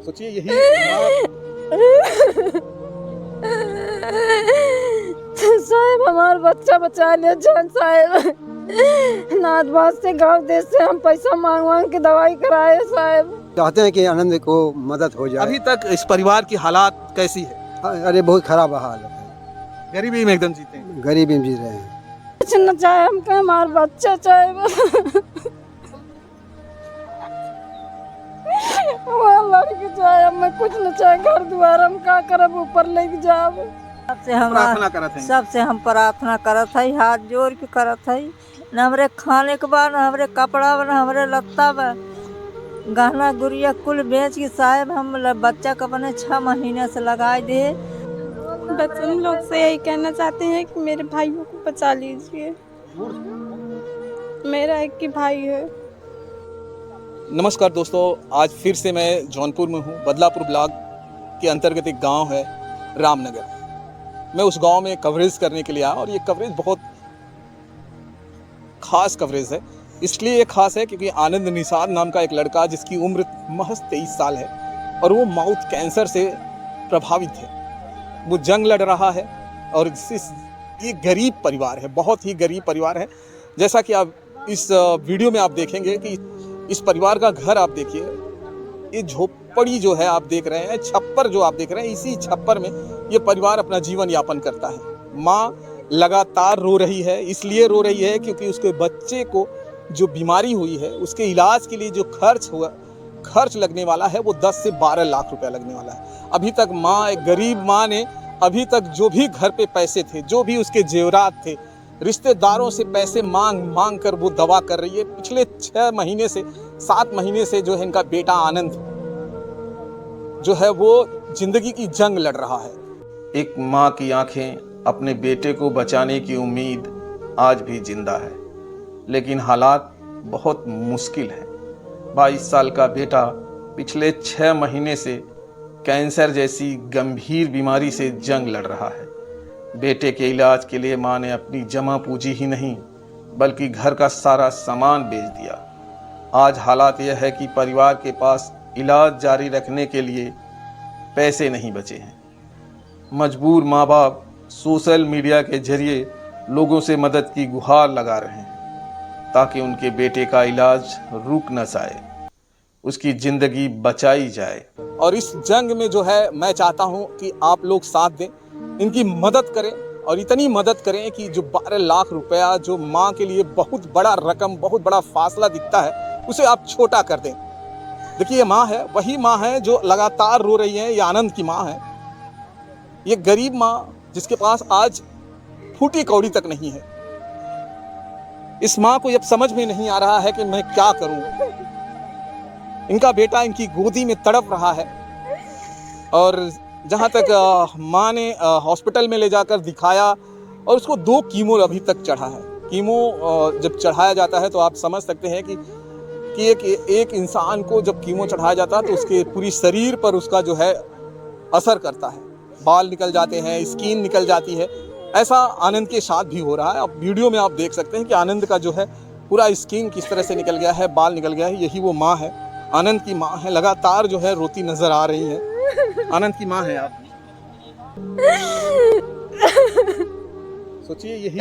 सोचिए यही साहब हमारा बच्चा बचा लिया जान साहब। नाथबाद से गांव देश से हम पैसा मांग मांग के दवाई कराए साहब। चाहते हैं कि आनंद को मदद हो जाए। अभी तक इस परिवार की हालात कैसी है? अरे बहुत खराब हाल है, गरीबी में एकदम जीते हैं। गरीबी में जी रहे हैं। कुछ न चाहे हमको हमारा बच्चा चाहे वो लड़की चाहे हमें कुछ न चाहे घर द्वार हम का करब ऊपर लेके जाब। प्रार्थना करत हैं। सबसे हम प्रार्थना करत हई, हाथ जोड़ के करत हई। न हमरे खाने के बा, न हमरे कपड़ा बा, न हमरे लत्ता बा, गहना गुड़िया कुल बेच के साहब हम बच्चा को अपने 6 महीने से लगाए दे। बस उन लोग से यही कहना चाहते हैं कि मेरे भाइयों को बचा लीजिए। मेरा एक ही भाई है। नमस्कार दोस्तों, आज फिर से मैं जौनपुर में हूँ। बदलापुर ब्लॉक के अंतर्गत एक गांव है रामनगर। मैं उस गांव में कवरेज करने के लिए आया और ये कवरेज बहुत खास कवरेज है। इसलिए ये खास है क्योंकि आनंद निषाद नाम का एक लड़का जिसकी उम्र महज 23 साल है और वो माउथ कैंसर से प्रभावित है। वो जंग लड़ रहा है और ये गरीब परिवार है, बहुत ही गरीब परिवार है। जैसा कि आप इस वीडियो में आप देखेंगे कि इस परिवार का घर आप देखिए, ये झोपड़ी जो है आप देख रहे हैं, छप्पर जो आप देख रहे हैं, इसी छप्पर में ये परिवार अपना जीवन यापन करता है। माँ लगातार रो रही है, इसलिए रो रही है क्योंकि उसके बच्चे को जो बीमारी हुई है उसके इलाज के लिए जो खर्च लगने वाला है वो 10 से 12 लाख रुपया लगने वाला है। अभी तक माँ, एक गरीब माँ ने अभी तक जो भी घर पे पैसे थे, जो भी उसके जेवरात थे, रिश्तेदारों से पैसे मांग कर वो दवा कर रही है। पिछले 6 महीने से 7 महीने से जो है इनका बेटा आनंद जो है वो जिंदगी की जंग लड़ रहा है। एक माँ की आंखें अपने बेटे को बचाने की उम्मीद आज भी जिंदा है, लेकिन हालात बहुत मुश्किल है। 22 साल का बेटा पिछले 6 महीने से कैंसर जैसी गंभीर बीमारी से जंग लड़ रहा है। बेटे के इलाज के लिए माँ ने अपनी जमा पूंजी ही नहीं बल्कि घर का सारा सामान बेच दिया। आज हालात यह है कि परिवार के पास इलाज जारी रखने के लिए पैसे नहीं बचे हैं। मजबूर माँ बाप सोशल मीडिया के जरिए लोगों से मदद की गुहार लगा रहे हैं ताकि उनके बेटे का इलाज रुक न जाए, उसकी जिंदगी बचाई जाए। और इस जंग में जो है मैं चाहता हूं कि आप लोग साथ दें, इनकी मदद करें और इतनी मदद करें कि जो 12 लाख रुपया जो माँ के लिए बहुत बड़ा रकम, बहुत बड़ा फासला दिखता है, उसे आप छोटा कर दें। देखिए ये माँ है, वही माँ है जो लगातार रो रही है। ये आनंद की माँ है, ये गरीब माँ जिसके पास आज फूटी कौड़ी तक नहीं है। इस माँ को अब समझ में नहीं आ रहा है कि मैं क्या करूं। इनका बेटा इनकी गोदी में तड़प रहा है और जहाँ तक माँ ने हॉस्पिटल में ले जाकर दिखाया और उसको 2 कीमो अभी तक चढ़ा है। कीमो जब चढ़ाया जाता है तो आप समझ सकते हैं कि एक इंसान को जब कीमो चढ़ाया जाता है तो उसके पूरी शरीर पर उसका जो है असर करता है। बाल निकल जाते हैं, स्किन निकल जाती है। ऐसा आनंद के साथ भी हो रहा है। अब वीडियो में आप देख सकते हैं कि आनंद का जो है पूरा स्किन किस तरह से निकल गया है, बाल निकल गया है। यही वो माँ है, आनंद की माँ है, लगातार जो है रोती नजर आ रही है। आनंद की माँ है आप। सोचिए यही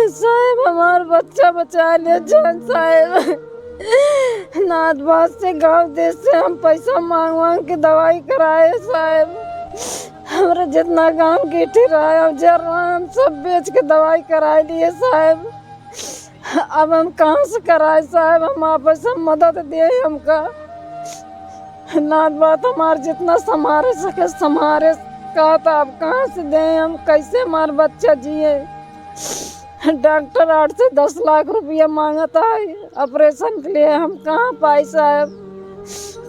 साहब हमारा बच्चा बचा लिया जान साहब। नाथबाद से गांव देश से हम पैसा मांग मांग के दवाई कराए साहब। हमारा जितना गांव गिठी रहा अब जर हम सब बेच के दवाई कराए लिए साहब। अब हम कहाँ से कराए साहब, हम आप सब मदद दिए हमका। नाथबाद हमारे जितना संभारे सके संभारे कहा था, अब कहाँ से दें हम, कैसे हमारा बच्चा जिए। डॉक्टर 8 से 10 लाख रुपया मांगता है ऑपरेशन के लिए, हम कहाँ पाए साहब।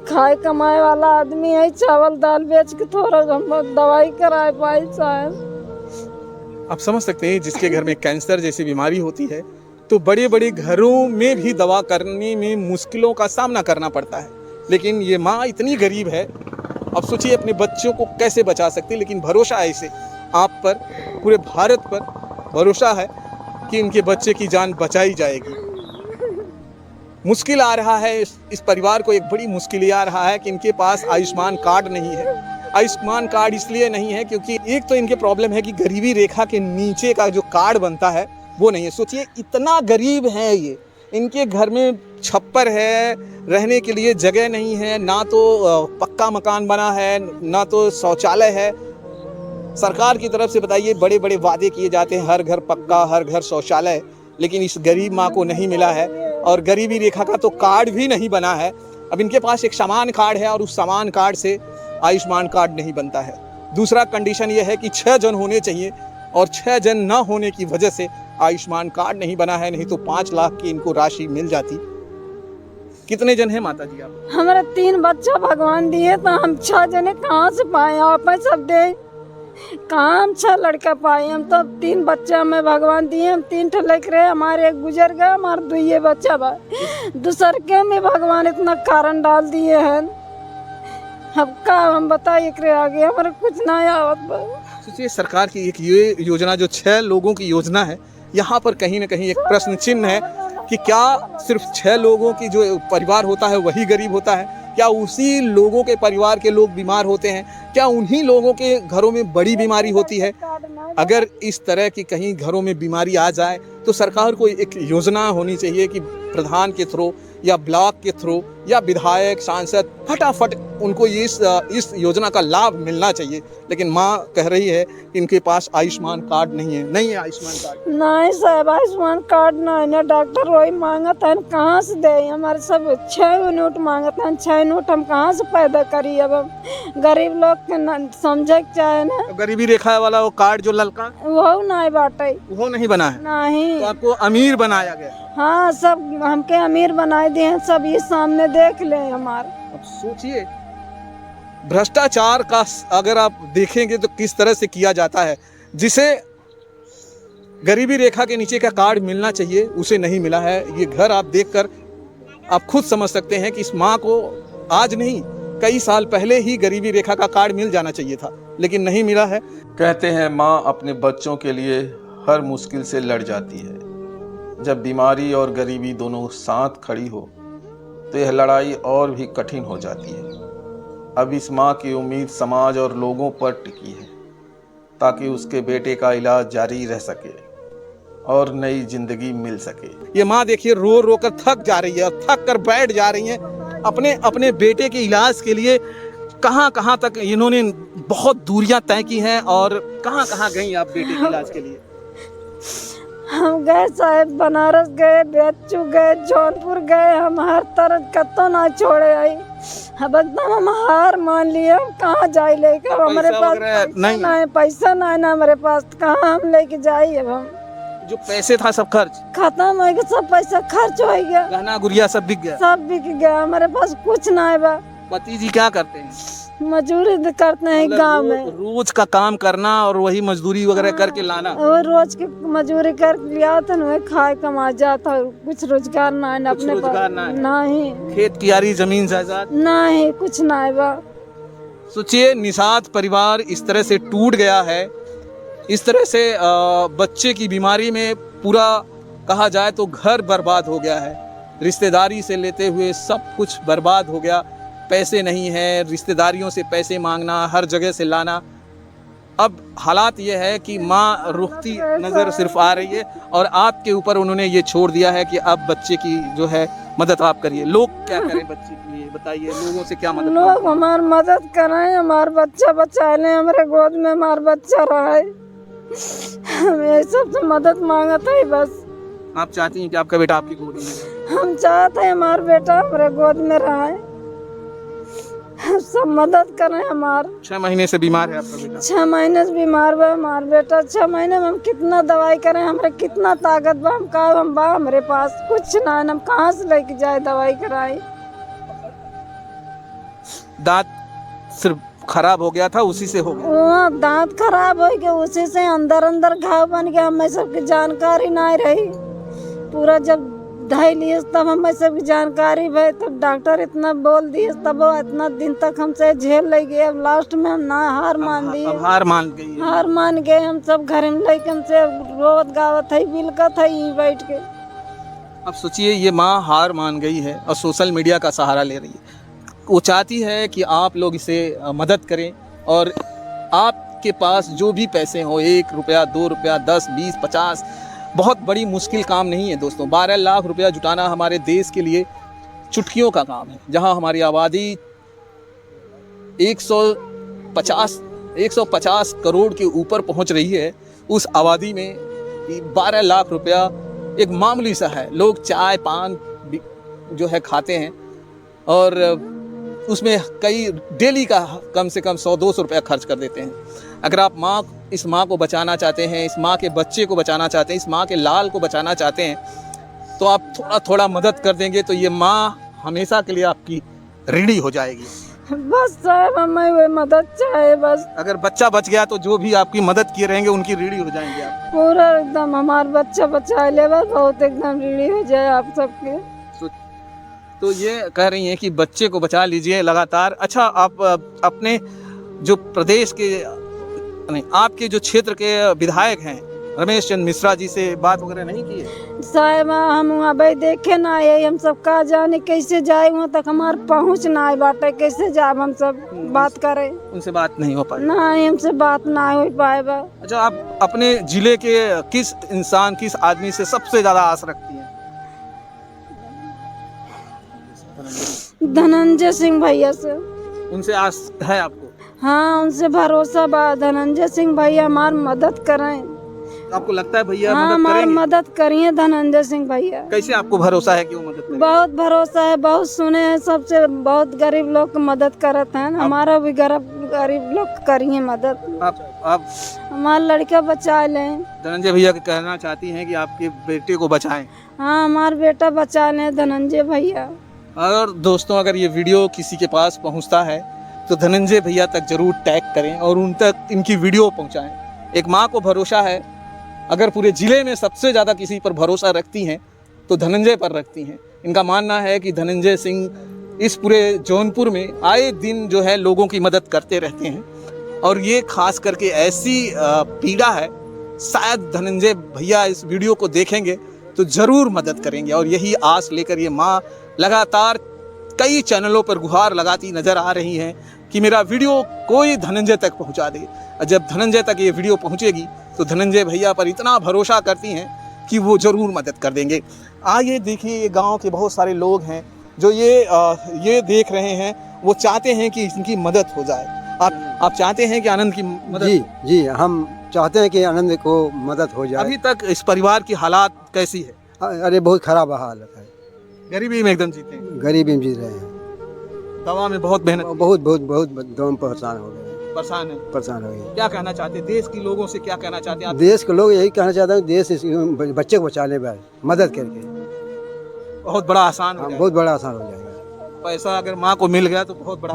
खाए कमाए वाला आदमी है, चावल दाल बेच के थोड़ा हम दवाई कराए पाए साहब। आप समझ सकते हैं जिसके घर में कैंसर जैसी बीमारी होती है तो बड़े बड़े घरों में भी दवा करने में मुश्किलों का सामना करना पड़ता है। लेकिन ये माँ इतनी गरीब है, अब सोचिए अपने बच्चों को कैसे बचा सकती है। लेकिन भरोसा है इसे, आप पर, पूरे भारत पर भरोसा है कि इनके बच्चे की जान बचाई जाएगी। मुश्किल आ रहा है, इस परिवार को एक बड़ी मुश्किल ये आ रहा है कि इनके पास आयुष्मान कार्ड नहीं है। आयुष्मान कार्ड इसलिए नहीं है क्योंकि एक तो इनके प्रॉब्लम है कि गरीबी रेखा के नीचे का जो कार्ड बनता है वो नहीं है। सोचिए इतना गरीब है ये, इनके घर में छप्पर है, रहने के लिए जगह नहीं है, ना तो पक्का मकान बना है, ना तो शौचालय है। सरकार की तरफ से बताइए बड़े बड़े वादे किए जाते हैं, हर घर पक्का, हर घर शौचालय, लेकिन इस गरीब माँ को नहीं मिला है। और गरीबी रेखा का तो कार्ड भी नहीं बना है। अब इनके पास एक समान कार्ड है और उस समान कार्ड से आयुष्मान कार्ड नहीं बनता है। दूसरा कंडीशन ये है कि 6 जन होने चाहिए और 6 जन ना होने की वजह से आयुष्मान कार्ड नहीं बना है, नहीं तो 5 लाख की इनको राशि मिल जाती। कितने जन हैं माता जी आप? हमारे 3 बच्चा भगवान दिए तो हम 6 जने कहाँ से पाए? आप सब दे कहाँ हम 6 लड़का पाए? हम तो 3 बच्चा हमें भगवान दिए, हम 3 ठो लेकर हमारे एक गुजर गए, हमारे 2 बच्चा बा। दूसर के में भगवान इतना कारण डाल दिए हैं। अब का हम बताइए करे आगे हमारे कुछ ना आवत बा। सोचिए सरकार की एक ये योजना जो 6 लोगों की योजना है, यहाँ पर कहीं ना कहीं एक प्रश्न चिन्ह है कि क्या सिर्फ 6 लोगों की जो परिवार होता है वही गरीब होता है? क्या उसी लोगों के परिवार के लोग बीमार होते हैं? क्या उन्हीं लोगों के घरों में बड़ी बीमारी होती है? अगर इस तरह की कहीं घरों में बीमारी आ जाए तो सरकार को एक योजना होनी चाहिए कि प्रधान के थ्रू या ब्लॉक के थ्रू या विधायक सांसद फटाफट उनको इस योजना का लाभ मिलना चाहिए। लेकिन माँ कह रही है कि इनके पास आयुष्मान कार्ड नहीं है। नहीं है आयुष्मान कार्ड? नहीं साहब, आयुष्मान कार्ड नहीं ना। डॉक्टर वही मांगत है, कहाँ से दे? हमारे सब 6 यूनिट मांगत है, 6 यूनिट हम कहाँ से पैदा करी? अब हम गरीब लोग के समझे के चाहे ना। तो गरीबी रेखा वाला वो कार्ड जो ललका वो नहीं बाटे, वो नहीं बना है? नहीं। तो आपको अमीर बनाया गया? हाँ, सब हमके अमीर बनाए दिए हैं, सब ये सामने देख ले हमारे। अब सोचिए भ्रष्टाचार का अगर आप देखेंगे तो किस तरह से किया जाता है। जिसे गरीबी रेखा के नीचे का कार्ड मिलना चाहिए उसे नहीं मिला है। ये घर आप देखकर आप खुद समझ सकते हैं कि इस माँ को आज नहीं कई साल पहले ही गरीबी रेखा का कार्ड मिल जाना चाहिए था, लेकिन नहीं मिला है। कहते हैं माँ अपने बच्चों के लिए हर मुश्किल से लड़ जाती है। जब बीमारी और गरीबी दोनों साथ खड़ी हो तो यह लड़ाई और भी कठिन हो जाती है। अब इस माँ की उम्मीद समाज और लोगों पर टिकी है ताकि उसके बेटे का इलाज जारी रह सके और नई जिंदगी मिल सके। ये माँ देखिए रो रो कर थक जा रही है और थक कर बैठ जा रही है। अपने बेटे के इलाज के लिए कहाँ कहाँ तक इन्होंने बहुत दूरियां तय की हैं और कहाँ कहाँ गई आप बेटे के इलाज के लिए? हम गए साहब, बनारस गए, बेचू गए, जौनपुर गए, हम हर तरह कतो ना छोड़े आई। अब एकदम हम हार मान लिए, हम कहाँ जाए लेकर? हमारे पास पैसा नहीं ना हमारे पास, कहाँ हम लेके जाए? अब हम जो पैसे था सब खर्च खत्म हो गया, सब पैसा खर्च हो गया, गहना गुड़िया सब बिक गया। सब बिक गया, हमारे पास कुछ नहीं बा। पति जी क्या करते हैं? मजदूरी करते हैं गाँव में, रोज का काम करना और वही मजदूरी वगैरह करके लाना। वो रोज की मजदूरी कर लिया था ना, खाए कमा जाता, कुछ रोजगार नहीं अपने पास नहीं। खेत कियारी जमीन जायदाद नहीं, कुछ नहीं बा। सोचिए निषाद परिवार इस तरह से टूट गया है, इस तरह से बच्चे की बीमारी में पूरा कहा जाए तो घर बर्बाद हो गया है। रिश्तेदारी से लेते हुए सब कुछ बर्बाद हो गया। पैसे नहीं है, रिश्तेदारियों से पैसे मांगना, हर जगह से लाना। अब हालात ये है कि माँ रुकती नज़र सिर्फ आ रही है और आपके ऊपर उन्होंने ये छोड़ दिया है कि अब बच्चे की जो है मदद आप करिए। लोग क्या करें बच्चे के लिए बताइए, लोगों से क्या मदद? लोग हमारी मदद करें, हमारा बच्चा बचा लें, हमारे गोद में हमारा बच्चा रहे, हम यही सबसे मदद मांगते हैं बस। आप चाहती हैं कि आपका बेटा आपकी गोद में रहे? हम चाहते हैं हमारा बेटा हमारे गोद में रहे, सब मदद करें हमार। 6 महीने से बीमार है आपका बेटा? 6 महीने से बीमार बा हमारा बेटा। 6 महीने में हम कितना दवाई करें, हमारे कितना ताकत बा, हम का हम बा हमारे पास कुछ ना, हम कहाँ से लेके जाए दवाई कराई? दांत सिर्फ खराब हो गया था, उसी से हो गया? वहाँ दांत खराब हो गया, उसी से अंदर अंदर घाव बन गया। हमें सबकी जानकारी नहीं रही, पूरा जब ढाई लिए तब हमें सबकी जानकारी भई, तब डॉक्टर इतना बोल दिए, तब इतना दिन तक हमसे झेल ले गए। अब लास्ट में हम ना हार मान दिए, हार मान गई, हार मान गए। हम सब घर में लेके हमसे रोवत गावत है, बिलकत है, बैठ के अब सोचिए ये माँ हार मान गई है और सोशल मीडिया का सहारा ले रही है। वो चाहती है कि आप लोग इसे मदद करें और आपके पास जो भी पैसे हो, 1 रुपया, 2 रुपया, 10, 20, 50, बहुत बड़ी मुश्किल काम नहीं है दोस्तों। 12 लाख रुपया जुटाना हमारे देश के लिए चुटकियों का काम है। जहां हमारी आबादी 150 करोड़ के ऊपर पहुंच रही है, उस आबादी में 12 लाख रुपया एक मामूली सा है। लोग चाय पान जो है खाते हैं और उसमें कई डेली का कम से कम 100-200 रुपया खर्च कर देते हैं। अगर आप इस माँ को बचाना चाहते हैं, इस माँ के बच्चे को बचाना चाहते हैं, इस माँ के लाल को बचाना चाहते हैं, तो आप थोड़ा थोड़ा मदद कर देंगे तो ये माँ हमेशा के लिए आपकी ऋणी हो जाएगी। बस साहब हमें वो मदद चाहिए बस। अगर बच्चा बच गया तो जो भी आपकी मदद किए रहेंगे उनकी ऋणी हो जाएंगे आप। पूरा एकदम हमारा बच्चा बचा ले बस, बहुत एकदम ऋणी हो जाए आप सबके। तो ये कह रही हैं कि बच्चे को बचा लीजिए लगातार। अच्छा, आप अपने जो प्रदेश के नहीं, आपके जो क्षेत्र के विधायक हैं रमेश चंद्र मिश्रा जी से बात वगैरह नहीं की है? साहब हम वहाँ भाई देखे ना आए, हम सब का जाने कैसे जाए वहाँ तक, हमार पहुँच ना आए बाटे, कैसे जाए हम सब बात करें? उनसे बात नहीं हो पाई? ना हमसे बात ना हो पाए बा। अच्छा, आप अपने जिले के किस इंसान, किस आदमी से सबसे ज्यादा आस रखती हैं? धनंजय सिंह भैया से। उनसे आस है आपको? हाँ, उनसे भरोसा बा। धनंजय सिंह भैया हमार मदद करें। आपको लगता है भैया हाँ, मदद हमार करेंगे? मदद करिए धनंजय सिंह भैया। कैसे आपको भरोसा है कि वो मदद करेंगे? बहुत भरोसा है, बहुत सुने हैं सबसे, बहुत गरीब लोग की मदद करते हैं। हमारा भी गरीब लोग करिए मदद। आप हमारा लड़का बचा लें। धनंजय भैया कहना चाहती हैं कि आपके बेटे को बचाएं? हाँ, हमारा बेटा बचा लें धनंजय भैया। और दोस्तों, अगर ये वीडियो किसी के पास पहुंचता है तो धनंजय भैया तक जरूर टैग करें और उन तक इनकी वीडियो पहुंचाएं। एक माँ को भरोसा है, अगर पूरे ज़िले में सबसे ज़्यादा किसी पर भरोसा रखती हैं तो धनंजय पर रखती हैं। इनका मानना है कि धनंजय सिंह इस पूरे जौनपुर में आए दिन जो है लोगों की मदद करते रहते हैं और ये खास करके ऐसी पीड़ा है, शायद धनंजय भैया इस वीडियो को देखेंगे तो ज़रूर मदद करेंगे। और यही आस लेकर ये माँ लगातार कई चैनलों पर गुहार लगाती नज़र आ रही हैं कि मेरा वीडियो कोई धनंजय तक पहुंचा दे। जब धनंजय तक ये वीडियो पहुंचेगी तो धनंजय भैया पर इतना भरोसा करती हैं कि वो ज़रूर मदद कर देंगे। आइए देखिए, ये गांव के बहुत सारे लोग हैं जो ये देख रहे हैं, वो चाहते हैं कि इनकी मदद हो जाए। आप चाहते हैं कि आनंद की मदद? जी, हम चाहते हैं कि आनंद को मदद हो जाए। अभी तक इस परिवार की हालात कैसी है? अरे बहुत खराब हालत है, गरीबी में एकदम जीते हैं, गरीबी में जी रहे हैं, दवा में बहुत मेहनत, बहुत दम परेशान हो गए, परेशान हो गए। क्या कहना चाहते हैं देश के लोगों से, क्या कहना चाहते हैं आप? देश के लोग यही कहना चाहते हैं, देश बच्चे को बचाने में मदद करके बहुत बड़ा आसान हो जाएगा। बहुत बड़ा आसान हो जाएगा। पैसा अगर माँ को मिल गया तो बहुत बड़ा।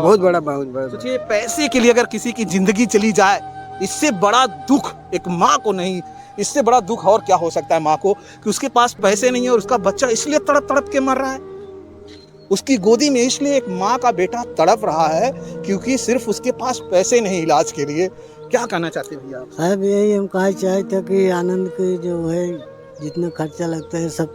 सोचिए, पैसे के लिए अगर किसी की जिंदगी चली जाए, इससे बड़ा दुख एक माँ को नहीं, इससे बड़ा दुख और क्या हो सकता है माँ को, कि उसके पास पैसे नहीं है और उसका बच्चा इसलिए तड़प तड़प के मर रहा है उसकी गोदी में। इसलिए एक माँ का बेटा तड़प रहा है क्योंकि सिर्फ उसके पास पैसे नहीं इलाज के लिए। क्या कहना चाहते हैं भैया? साहब यही हम कहना चाहते कि आनंद के जो है जितना खर्चा लगता है, सब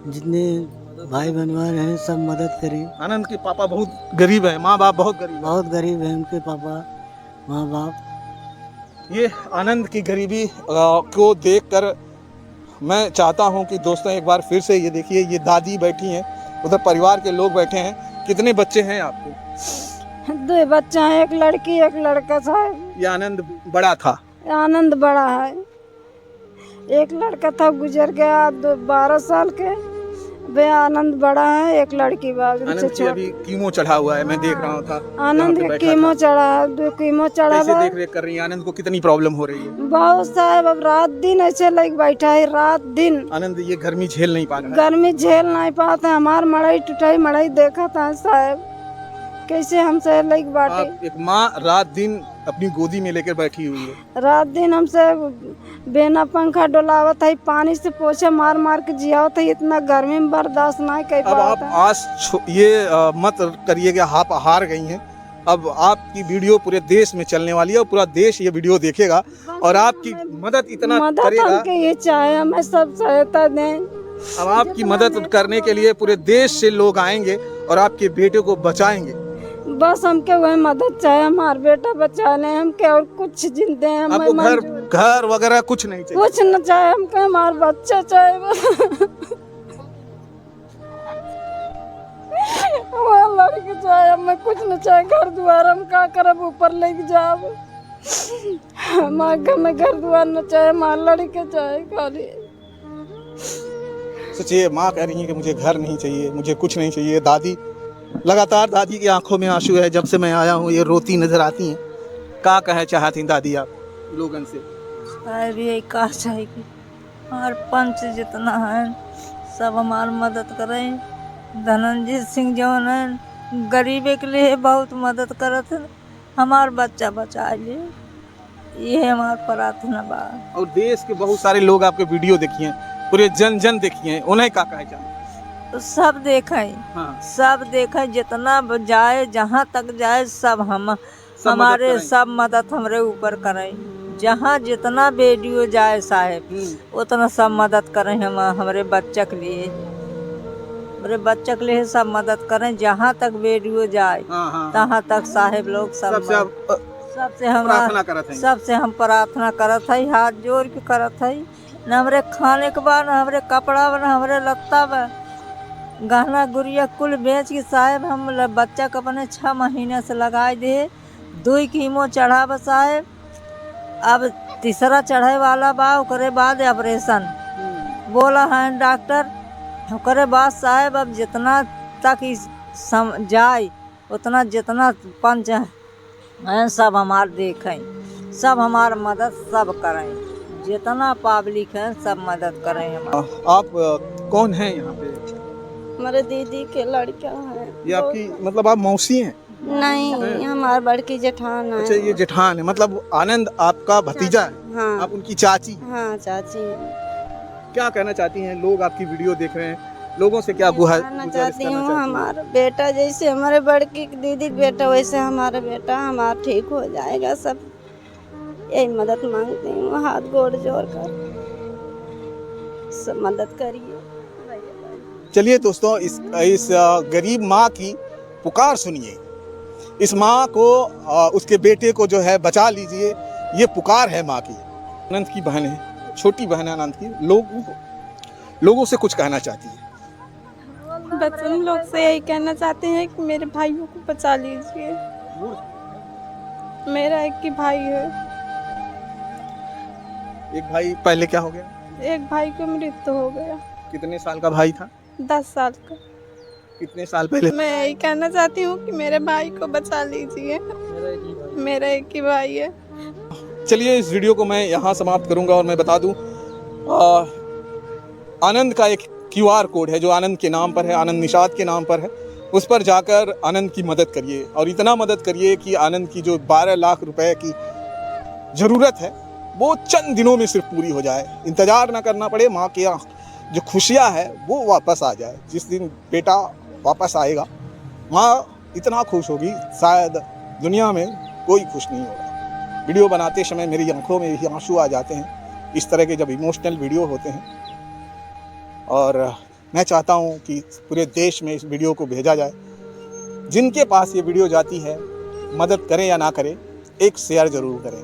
जितने भाई बनवार हैं सब मदद करें। आनंद के पापा बहुत गरीब है, माँ बाप बहुत गरीब, बहुत गरीब है उनके पापा माँ बाप। ये आनंद की गरीबी को देखकर मैं चाहता हूं कि दोस्तों एक बार फिर से ये देखिए, ये दादी बैठी हैं, उधर परिवार के लोग बैठे हैं। कितने बच्चे हैं आपके? 2 बच्चे हैं, एक लड़की एक लड़का साहब। ये आनंद बड़ा था? आनंद बड़ा है, एक लड़का था गुजर गया 12 साल के, वे आनंद बड़ा है, एक लड़की बाग। आनंद की अभी कीमो चढ़ा हुआ है, मैं देख रहा था। आनंद कीमो चढ़ा है, 2 कीमो चढ़ा कैसे है। देख रेख कर रही है? आनंद को कितनी प्रॉब्लम हो रही है? बहुत साहब, अब रात दिन ऐसे लग बैठा है, रात दिन। आनंद ये गर्मी झेल नहीं पा रहा है? गर्मी झेल नहीं पाता, हमार मड़ाई टूटाई मड़ाई देखा था साहब, कैसे हमसे लग बाटे। एक माँ रात दिन अपनी गोदी में लेकर बैठी हुई है, रात दिन हमसे बिना पंखा डोलावत है, पानी से पोछा मार मार के जियावत है, इतना गर्मी में बर्दाश्त नहीं कर अब आप पाता। मत करिएगा, आप हार गई हैं। अब आपकी वीडियो पूरे देश में चलने वाली है और पूरा देश ये वीडियो देखेगा और आपकी मदद इतना करेगा। हमके ये चाहे, हमें सब सहायता दें, अब आपकी मदद करने के लिए पूरे देश से लोग आएंगे और आपके बेटे को बचाएंगे। बस हमके वही मदद चाहिए, हमारा बेटा बचा ले हमके, और कुछ जिंदे हैं आपको घर वगैरह कुछ नहीं चाहिए? कुछ न चाहिए हमके, हमारा बच्चा चाहिए हमारा लड़की चाहिए, हमें कुछ न चाहिए। घर द्वार हम का करब, ऊपर लेके जाब, हमारे घर द्वार न चाहिए, हमारा लड़के चाहिए खाली। सोचिए, माँ कह रही है कि मुझे घर नहीं चाहिए, मुझे कुछ नहीं चाहिए। दादी लगातार, दादी की आंखों में आंसू है, जब से मैं आया हूँ ये रोती नजर आती हैं। क्या कहे चाहती दादी आप लोगन से? साहब यही कहा चाहिए कि हमारे पंच जितना है सब हमारी मदद करें। धनंजय सिंह जौन है गरीबे के लिए बहुत मदद करत है, हमार बच्चा बचा ले, ये हमार प्रार्थना बा। और देश के बहुत सारे लोग आपके वीडियो देखिए, पूरे जन देखिए, उन्हें क्या कहे चाहते? तो सब देखें, हाँ। सब देखें, जितना जाए जहाँ तक जाए सब हमारे सब मदद हमरे ऊपर करें। जहाँ जितना वीडियो जाए साहेब उतना सब मदद करें। हम हमारे बच्चे के लिए, हमारे बच्चे के लिए सब मदद करें। जहाँ तक वीडियो जाए तहाँ तक साहेब लोग सबसे हम सबसे हम प्रार्थना करत है, हाथ जोड़ के करत है। न हमरे खाने के बाद, न हमरे कपड़ा बा, न हमरे लत्ता बा, गहना गुड़िया कुल बेच के साहेब हम बच्चा के अपने 6 महीने से लगाए दे। 2 कीमो चढ़ा बा साहेब, अब तीसरा चढ़े वाला बा, ओकरे बाद ऑपरेशन बोला है डॉक्टर। ओकरे बाद साहेब अब जितना तक जाए उतना, जितना पंच हैं सब हमार देखें, सब हमार मदद सब करें, जितना पब्लिक है सब मदद करें हमार। आप कौन हैं यहाँ पे? हमारे दीदी के लड़का है। ये आपकी मतलब आप मौसी हैं? नहीं, हमारे बड़की जेठान है। अच्छा, ये जेठान है, मतलब आनंद आपका भतीजा है? हाँ। आप उनकी चाची? हाँ चाची है। क्या कहना चाहती हैं? लोग आपकी वीडियो देख रहे हैं, लोगों से क्या कहना चाहती हूँ, हमारा बेटा जैसे हमारे बड़की दीदी का बेटा वैसे हमारा बेटा हमारा ठीक हो जाएगा। सब यही मदद मांगती हूँ, हाथ गोड़ जोड़ कर सब मदद करिए। चलिए दोस्तों, इस गरीब माँ की पुकार सुनिए। इस माँ को, उसके बेटे को जो है बचा लीजिए, ये पुकार है माँ की। आनंद की बहन है, छोटी बहन है आनंद की। लोगों से कुछ कहना चाहती है? बस उन लोग से यही कहना चाहते हैं कि मेरे भाइयों को बचा लीजिए। मेरा एक ही भाई है। एक भाई पहले क्या हो गया? एक भाई को मृत्यु हो गया। कितने साल का भाई था? 10 साल का। कितने साल पहले? मैं यही कहना चाहती हूँ कि मेरे भाई को बचा लीजिए, मेरा एक ही भाई है। चलिए, इस वीडियो को मैं यहाँ समाप्त करूँगा और मैं बता दूँ, आनंद का एक QR कोड है जो आनंद के नाम पर है, आनंद निषाद के नाम पर है। उस पर जाकर आनंद की मदद करिए, और इतना मदद करिए कि आनंद की जो 12 लाख रुपए की ज़रूरत है वो चंद दिनों में सिर्फ पूरी हो जाए। इंतज़ार ना करना पड़े, माँ के जो खुशियाँ है वो वापस आ जाए। जिस दिन बेटा वापस आएगा, माँ इतना खुश होगी, शायद दुनिया में कोई खुश नहीं होगा। वीडियो बनाते समय मेरी आंखों में ही आंसू आ जाते हैं, इस तरह के जब इमोशनल वीडियो होते हैं। और मैं चाहता हूँ कि पूरे देश में इस वीडियो को भेजा जाए। जिनके पास ये वीडियो जाती है, मदद करें या ना करें, एक शेयर ज़रूर करें,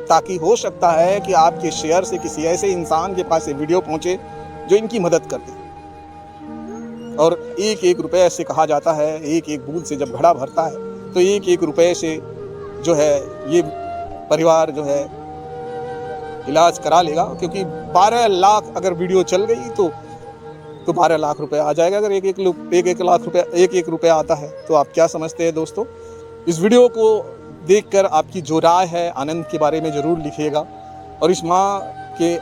ताकि हो सकता है कि आपके शेयर से किसी ऐसे इंसान के पास ये वीडियो पहुँचे जो इनकी मदद कर दे। और 1-1 रुपये से कहा जाता है, 1-1 बूंद से जब घड़ा भरता है, तो 1-1 रुपये से जो है ये परिवार जो है इलाज करा लेगा। क्योंकि 12 लाख अगर वीडियो चल गई तो 12 लाख रुपए आ जाएगा। अगर 1-1 लाख रुपए 1-1 रुपया आता है तो आप क्या समझते हैं दोस्तों? इस वीडियो को देखकर आपकी जो राय है आनंद के बारे में ज़रूर लिखिएगा, और इस माँ के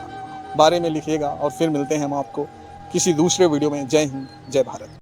बारे में लिखिएगा। और फिर मिलते हैं हम आपको किसी दूसरे वीडियो में। जय हिंद, जय भारत।